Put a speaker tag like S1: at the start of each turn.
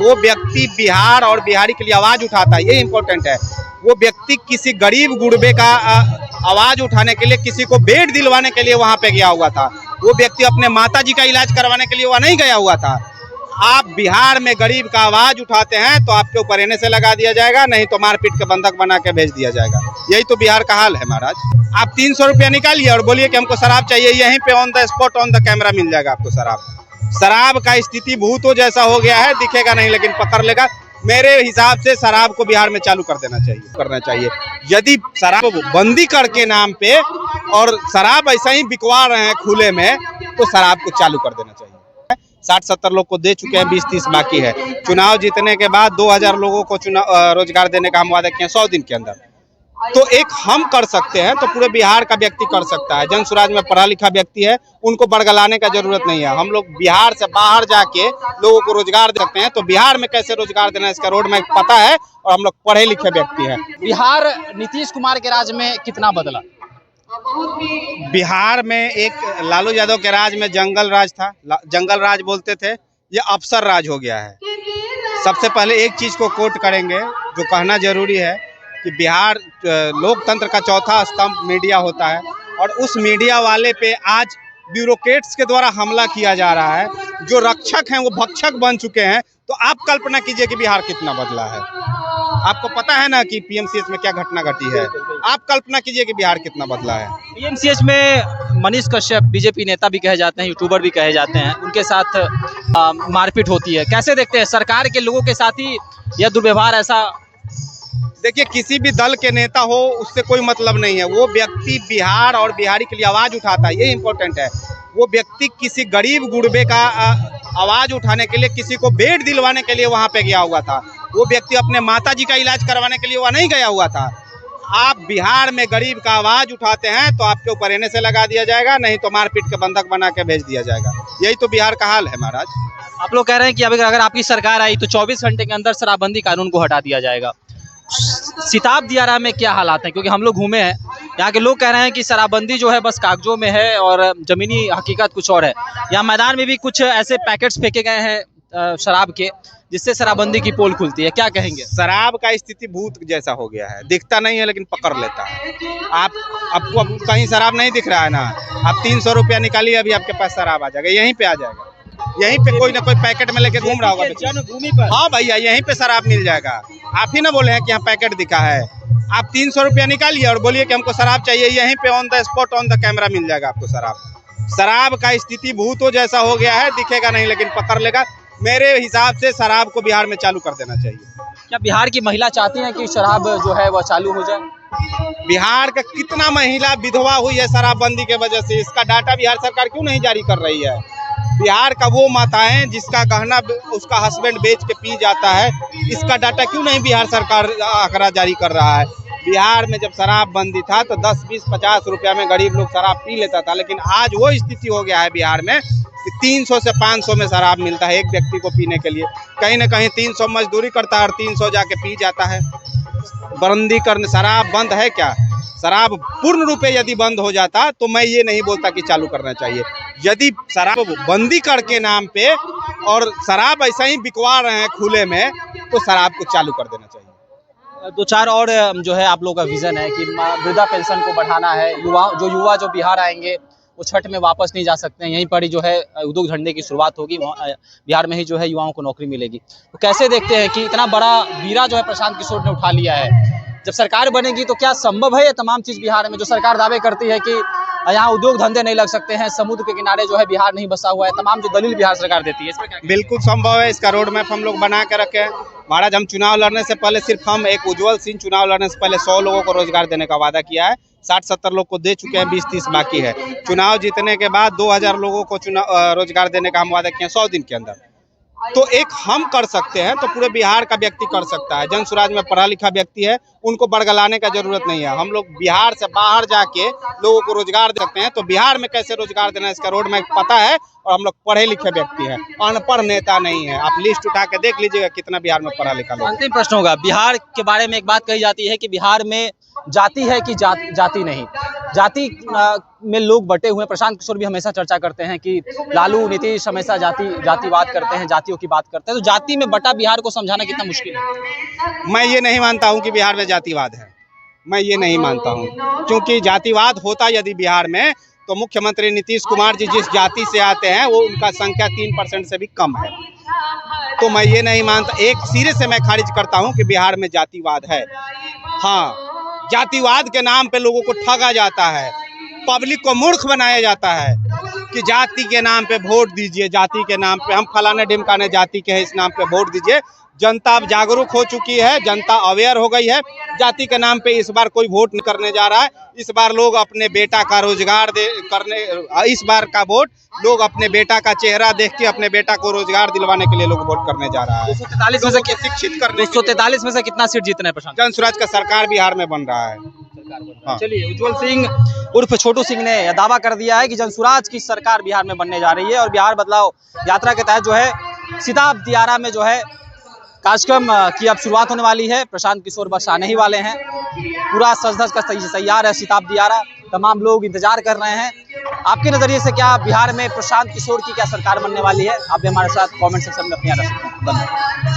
S1: वो व्यक्ति बिहार और बिहारी के लिए आवाज उठाता है, ये इम्पोर्टेंट है। वो व्यक्ति किसी गरीब गुरबे का आवाज उठाने के लिए, किसी को बेड दिलवाने के लिए वहां पे गया हुआ था। वो व्यक्ति अपने माता जी का इलाज करवाने के लिए वहां नहीं गया हुआ था। आप बिहार में गरीब का आवाज उठाते हैं तो आपके ऊपर एनएसए लगा दिया जाएगा, नहीं तो मारपीट के बंधक बना के भेज दिया जाएगा। यही तो बिहार का हाल है महाराज। आप 300 रुपया निकालिए और बोलिए कि हमको शराब चाहिए, यहीं पे on the spot on the camera मिल जाएगा आपको शराब का स्थिति भूतों जैसा हो गया है, दिखेगा नहीं लेकिन पकड़ लेगा। मेरे हिसाब से शराब को बिहार में चालू कर देना चाहिए। यदि शराब बंदी करके नाम पे और शराब ऐसा ही बिकवा रहे हैं खुले में, तो शराब को चालू कर देना चाहिए। 60-70 लोग को दे चुके हैं, 20-30 बाकी है। चुनाव जीतने के बाद 2000 लोगों को रोजगार देने का हम वादा किए 100 दिन के अंदर। तो एक हम कर सकते हैं तो पूरे बिहार का व्यक्ति कर सकता है। जन स्वराज में पढ़ा लिखा व्यक्ति है, उनको बरगलाने का जरूरत नहीं है। हम लोग बिहार से बाहर जाके लोगों को रोजगार दे सकते हैं। तो बिहार में कैसे रोजगार देना है इसका रोड मैप पता है, और हम लोग पढ़े लिखे व्यक्ति हैं।
S2: बिहार नीतीश कुमार के राज में कितना बदला?
S1: बिहार में एक लालू यादव के राज में जंगल राज था, जंगल राज बोलते थे, ये अफसर राज हो गया है। सबसे पहले एक चीज को कोट करेंगे जो कहना जरूरी है कि बिहार लोकतंत्र का चौथा स्तंभ मीडिया होता है, और उस मीडिया वाले पे आज ब्यूरोक्रेट्स के द्वारा हमला किया जा रहा है। जो रक्षक हैं वो भक्षक बन चुके हैं। तो आप कल्पना कीजिए कि बिहार कितना बदला है। आपको पता है ना कि पीएमसीएच में क्या घटना घटी है। आप कल्पना कीजिए कि बिहार कितना बदला है।
S2: पीएमसीएच में मनीष कश्यप बीजेपी नेता भी कहे जाते हैं, यूट्यूबर भी कहे जाते हैं, उनके साथ मारपीट होती है। कैसे देखते हैं सरकार के लोगों के साथ ही यह दुर्व्यवहार? ऐसा
S1: देखिए, किसी भी दल के नेता हो उससे कोई मतलब नहीं है। वो व्यक्ति बिहार और बिहारी के लिए आवाज उठाता है, ये इम्पोर्टेंट है। वो व्यक्ति किसी गरीब गुरबे का आवाज उठाने के लिए, किसी को बेड दिलवाने के लिए वहां पे गया हुआ था। वो व्यक्ति अपने माता जी का इलाज करवाने के लिए वहां नहीं गया हुआ था। आप बिहार में गरीब का आवाज उठाते हैं तो आपके ऊपर एनएसए लगा दिया जाएगा, नहीं तो मारपीट के बंधक बना के भेज दिया जाएगा। यही तो बिहार का हाल है महाराज।
S2: आप लोग कह रहे हैं कि अगर आपकी सरकार आई तो 24 घंटे के अंदर शराबबंदी कानून को हटा दिया जाएगा। सिताब दियारा में क्या हालात हैं? क्योंकि हम लोग घूमे हैं, यहाँ के लोग कह रहे हैं कि शराबबंदी जो है बस कागजों में है और जमीनी हकीकत कुछ और है। यहाँ मैदान में भी कुछ ऐसे पैकेट्स फेंके गए हैं शराब के, जिससे शराबबंदी की पोल खुलती है। क्या कहेंगे?
S1: शराब का स्थिति भूत जैसा हो गया है, दिखता नहीं है लेकिन पकड़ लेता है। आपको कहीं शराब नहीं दिख रहा है ना, आप 300 रुपया निकालिए, अभी आपके पास शराब आ जाएगा, यहीं पे आ जाएगा। यहीं पे कोई ना कोई पैकेट में लेके घूम रहा होगा
S2: जन्मभूमि पर।
S1: हाँ भैया, यहीं पे शराब मिल जाएगा। आप ही ना बोले हैं कि यहाँ पैकेट दिखा है। आप 300 रुपया निकालिए और बोलिए कि हमको शराब चाहिए, यहीं पे on the spot on the camera मिल जाएगा आपको शराब का स्थिति भूतों जैसा हो गया है, दिखेगा नहीं लेकिन पकड़ लेगा। मेरे हिसाब से शराब को बिहार में चालू कर देना चाहिए।
S2: क्या बिहार की महिला चाहती हैं कि शराब जो है वह चालू हो जाए?
S1: बिहार का कितना महिला विधवा हुई है शराबबंदी के वजह से, इसका डाटा बिहार सरकार क्यों नहीं जारी कर रही है? बिहार का वो माताएं जिसका गहना उसका हस्बैंड बेच के पी जाता है, इसका डाटा क्यों नहीं बिहार सरकार आंकड़ा जारी कर रहा है? बिहार में जब शराबबंदी था तो 10, 20, 50 रुपया में गरीब लोग शराब पी लेता था, लेकिन आज वो स्थिति हो गया है बिहार में कि 300 से 500 में शराब मिलता है एक व्यक्ति को पीने के लिए। कहीं ना कहीं 300 मजदूरी करता है और 300 जाके पी जाता है। बंदी करने, शराब बंद है क्या? शराब पूर्ण रूपे यदि बंद हो जाता तो मैं ये नहीं बोलता कि चालू करना चाहिए। यदि शराब बंदी करके नाम पे और शराब ऐसा ही बिकवा रहे हैं खुले में, तो शराब को चालू कर देना चाहिए।
S2: 2-4 और जो है आप लोगों का विजन है कि वृद्धा पेंशन को बढ़ाना है। युवा जो बिहार आएंगे वो छठ में वापस नहीं जा सकते हैं, यहीं पर ही जो है उद्योग धंधे की शुरुआत होगी, बिहार में ही जो है युवाओं को नौकरी मिलेगी। तो कैसे देखते हैं कि इतना बड़ा बीरा जो है प्रशांत किशोर ने उठा लिया है? जब सरकार बनेगी तो क्या संभव है ये तमाम चीज़ बिहार में? जो सरकार दावे करती है कि यहाँ उद्योग धंधे नहीं लग सकते हैं, समुद्र के किनारे जो है बिहार नहीं बसा हुआ है, तमाम जो दलील बिहार सरकार देती है, इसमें क्या?
S1: बिल्कुल संभव है। इसका रोड मैप हम लोग बना के रखे हैं महाराज। हम चुनाव लड़ने से पहले सिर्फ हम एक उज्जवल सिंह चुनाव लड़ने से पहले 100 लोगों को रोजगार देने का वादा किया है। 60-70 लोग को दे चुके हैं, 20-30 बाकी है। चुनाव जीतने के बाद 2000 लोगों को रोजगार देने का हम वादा किए 100 दिन के अंदर। तो एक हम कर सकते हैं तो पूरे बिहार का व्यक्ति कर सकता है। जन स्वराज में पढ़ा लिखा व्यक्ति है, उनको बरगलाने का जरूरत नहीं है। हम लोग बिहार से बाहर जाके लोगों को रोजगार दे सकते हैं। तो बिहार में कैसे रोजगार देना है इसका रोड मैप पता है, और हम लोग पढ़े लिखे व्यक्ति हैं, अनपढ़ नेता नहीं है। आप लिस्ट उठा के देख लीजिएगा कितना बिहार में पढ़ा लिखा लोग।
S2: अंतिम प्रश्न होगा, बिहार के बारे में एक बात कही जाती है कि बिहार में जाति है कि जाति नहीं। जाति में लोग बटे हुए हैं। प्रशांत किशोर भी हमेशा चर्चा करते हैं कि लालू नीतीश हमेशा जातिवाद करते हैं, जातियों की बात करते हैं। तो जाति में बटा बिहार को समझाना कितना मुश्किल है?
S1: मैं ये नहीं मानता हूँ कि बिहार में जातिवाद है, मैं ये नहीं मानता हूँ, क्योंकि जातिवाद होता यदि बिहार में तो मुख्यमंत्री नीतीश कुमार जी जिस जाति से आते हैं वो उनका संख्या 3% से भी कम है। तो मैं ये नहीं मानता, एक सिरे से मैं खारिज करता हूँ कि बिहार में जातिवाद है। हाँ, जातिवाद के नाम पे लोगों को ठगा जाता है, पब्लिक को मूर्ख बनाया जाता है कि जाति के नाम पे वोट दीजिए, जाति के नाम पे हम फलाने ढिमकाने जाति के हैं इस नाम पे वोट दीजिए। जनता अब जागरूक हो चुकी है, जनता अवेयर हो गई है। जाति के नाम पे इस बार कोई वोट नहीं करने जा रहा है। इस बार लोग अपने बेटा का रोजगार इस बार का वोट लोग अपने बेटा का चेहरा देख के अपने बेटा को रोजगार दिलवाने के लिए लोग वोट करने जा रहा है।
S2: 243 में से
S1: शिक्षित करने
S2: 243 में से कितना सीट जीतना है प्रशांत?
S1: जन स्वराज का सरकार बिहार में बन रहा है। हाँ।
S2: चलिए, उज्जवल सिंह उर्फ छोटू सिंह ने दावा कर दिया है कि जनसुराज की सरकार बिहार में बनने जा रही है और बिहार बदलाव यात्रा के तहत जो है सिताब दियारा में जो है कार्यक्रम की अब शुरुआत होने वाली है। प्रशांत किशोर बस आने ही वाले हैं, पूरा सज-धज का तैयार है सिताब दियारा, तमाम लोग इंतजार कर रहे हैं। आपके नजरिए से क्या बिहार में प्रशांत किशोर की क्या सरकार बनने वाली है? आप भी हमारे साथ कमेंट सेक्शन में अपनी राय रख सकते हैं। धन्यवाद।